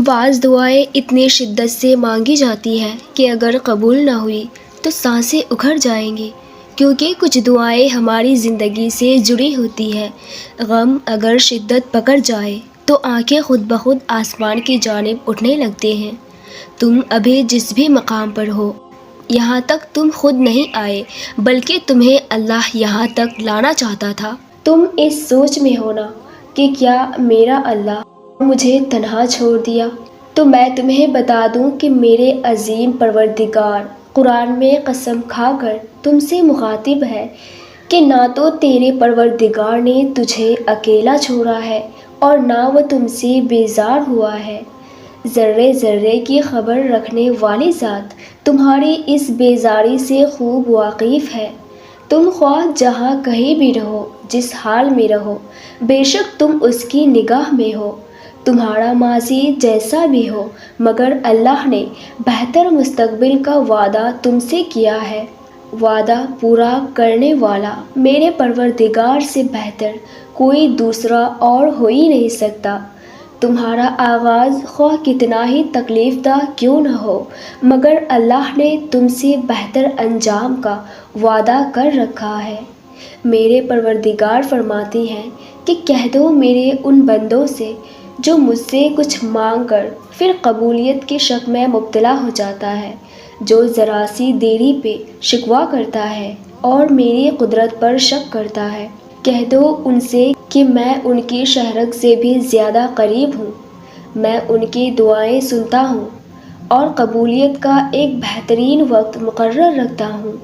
بعض دعائیں اتنی شدت سے مانگی جاتی ہیں کہ اگر قبول نہ ہوئی تو سانسیں اکھڑ جائیں گی، کیونکہ کچھ دعائیں ہماری زندگی سے جڑی ہوتی ہیں۔ غم اگر شدت پکڑ جائے تو آنکھیں خود بخود آسمان کی جانب اٹھنے لگتے ہیں۔ تم ابھی جس بھی مقام پر ہو، یہاں تک تم خود نہیں آئے بلکہ تمہیں اللہ یہاں تک لانا چاہتا تھا۔ تم اس سوچ میں ہونا کہ کیا میرا اللہ مجھے تنہا چھوڑ دیا؟ تو میں تمہیں بتا دوں کہ میرے عظیم پروردگار قرآن میں قسم کھا کر تم سے مخاطب ہے کہ نہ تو تیرے پروردگار نے تجھے اکیلا چھوڑا ہے اور نہ وہ تم سے بیزار ہوا ہے۔ ذرے ذرے کی خبر رکھنے والی ذات تمہاری اس بیزاری سے خوب واقف ہے۔ تم خواہ جہاں کہیں بھی رہو، جس حال میں رہو، بے شک تم اس کی نگاہ میں ہو۔ تمہارا ماضی جیسا بھی ہو، مگر اللہ نے بہتر مستقبل کا وعدہ تم سے کیا ہے۔ وعدہ پورا کرنے والا میرے پروردگار سے بہتر کوئی دوسرا اور ہو ہی نہیں سکتا۔ تمہارا آغاز خواہ کتنا ہی تکلیف دہ کیوں نہ ہو، مگر اللہ نے تم سے بہتر انجام کا وعدہ کر رکھا ہے۔ میرے پروردگار فرماتے ہیں کہ کہہ دو میرے ان بندوں سے جو مجھ سے کچھ مانگ کر پھر قبولیت کے شک میں مبتلا ہو جاتا ہے، جو ذرا سی دیری پہ شکوہ کرتا ہے اور میری قدرت پر شک کرتا ہے، کہہ دو ان سے کہ میں ان کی شہرگ سے بھی زیادہ قریب ہوں۔ میں ان کی دعائیں سنتا ہوں اور قبولیت کا ایک بہترین وقت مقرر رکھتا ہوں،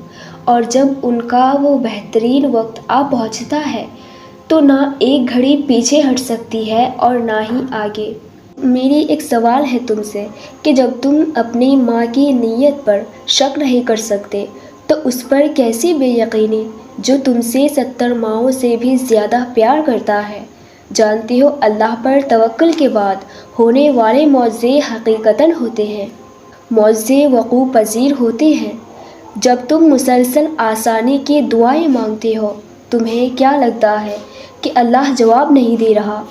اور جب ان کا وہ بہترین وقت آ پہنچتا ہے تو نہ ایک گھڑی پیچھے ہٹ سکتی ہے اور نہ ہی آگے۔ میری ایک سوال ہے تم سے کہ جب تم اپنی ماں کی نیت پر شک نہیں کر سکتے تو اس پر کیسی بے یقینی جو تم سے 70 ماؤں سے بھی زیادہ پیار کرتا ہے؟ جانتی ہو اللہ پر توکل کے بعد ہونے والے معجزے حقیقتاً ہوتے ہیں، معجزے وقوع پذیر ہوتے ہیں۔ جب تم مسلسل آسانی کی دعائیں مانگتے ہو، تمہیں کیا لگتا ہے کہ اللہ جواب نہیں دے رہا؟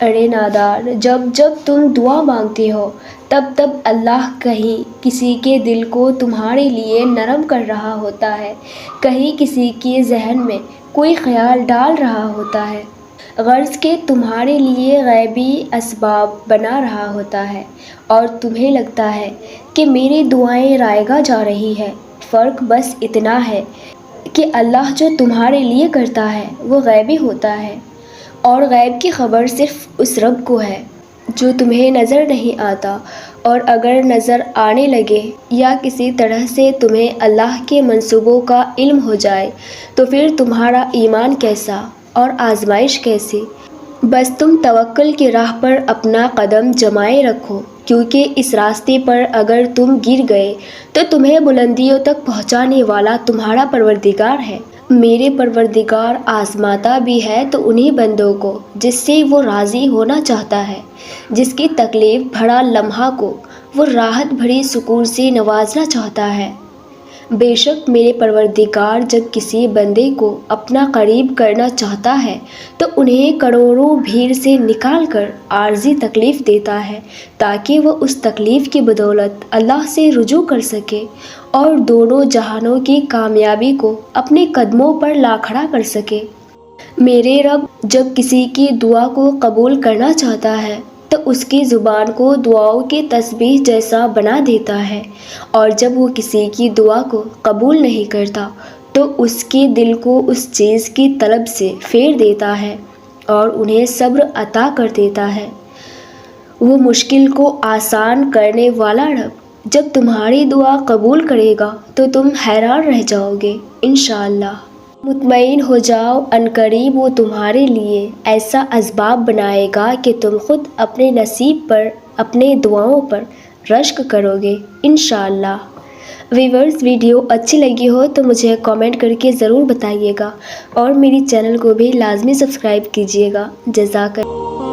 ارے نادان، جب تم دعا مانگتے ہو تب اللہ کہیں کسی کے دل کو تمہارے لیے نرم کر رہا ہوتا ہے، کہیں کسی کے ذہن میں کوئی خیال ڈال رہا ہوتا ہے، غرض کہ تمہارے لیے غیبی اسباب بنا رہا ہوتا ہے، اور تمہیں لگتا ہے کہ میری دعائیں رائگاں جا رہی ہے۔ فرق بس اتنا ہے کہ اللہ جو تمہارے لیے کرتا ہے وہ غیبی ہوتا ہے، اور غیب کی خبر صرف اس رب کو ہے جو تمہیں نظر نہیں آتا، اور اگر نظر آنے لگے یا کسی طرح سے تمہیں اللہ کے منصوبوں کا علم ہو جائے تو پھر تمہارا ایمان کیسا اور آزمائش کیسی؟ بس تم توکل کی راہ پر اپنا قدم جمائے رکھو، کیونکہ اس راستے پر اگر تم گر گئے تو تمہیں بلندیوں تک پہنچانے والا تمہارا پروردگار ہے۔ میرے پروردگار آزماتا بھی ہے تو انہی بندوں کو جس سے وہ راضی ہونا چاہتا ہے، جس کی تکلیف بھرا لمحہ کو وہ راحت بھری سکون سے نوازنا چاہتا ہے۔ بے شک میرے پروردگار جب کسی بندے کو اپنا قریب کرنا چاہتا ہے تو انہیں کروڑوں بھیڑ سے نکال کر عارضی تکلیف دیتا ہے، تاکہ وہ اس تکلیف کی بدولت اللہ سے رجوع کر سکے اور دونوں جہانوں کی کامیابی کو اپنے قدموں پر لا کھڑا کر سکے۔ میرے رب جب کسی کی دعا کو قبول کرنا چاہتا ہے تو اس کی زبان کو دعاؤں کی تسبیح جیسا بنا دیتا ہے، اور جب وہ کسی کی دعا کو قبول نہیں کرتا تو اس کے دل کو اس چیز کی طلب سے پھیر دیتا ہے اور انہیں صبر عطا کر دیتا ہے۔ وہ مشکل کو آسان کرنے والا رب جب تمہاری دعا قبول کرے گا تو تم حیران رہ جاؤ گے۔ انشاءاللہ مطمئن ہو جاؤ، عنقریب وہ تمہارے لیے ایسا اسباب بنائے گا کہ تم خود اپنے نصیب پر، اپنے دعاؤں پر رشک کرو گے انشاءاللہ۔ ویورز، ویڈیو اچھی لگی ہو تو مجھے کامنٹ کر کے ضرور بتائیے گا، اور میری چینل کو بھی لازمی سبسکرائب کیجیے گا۔ جزاک اللہ۔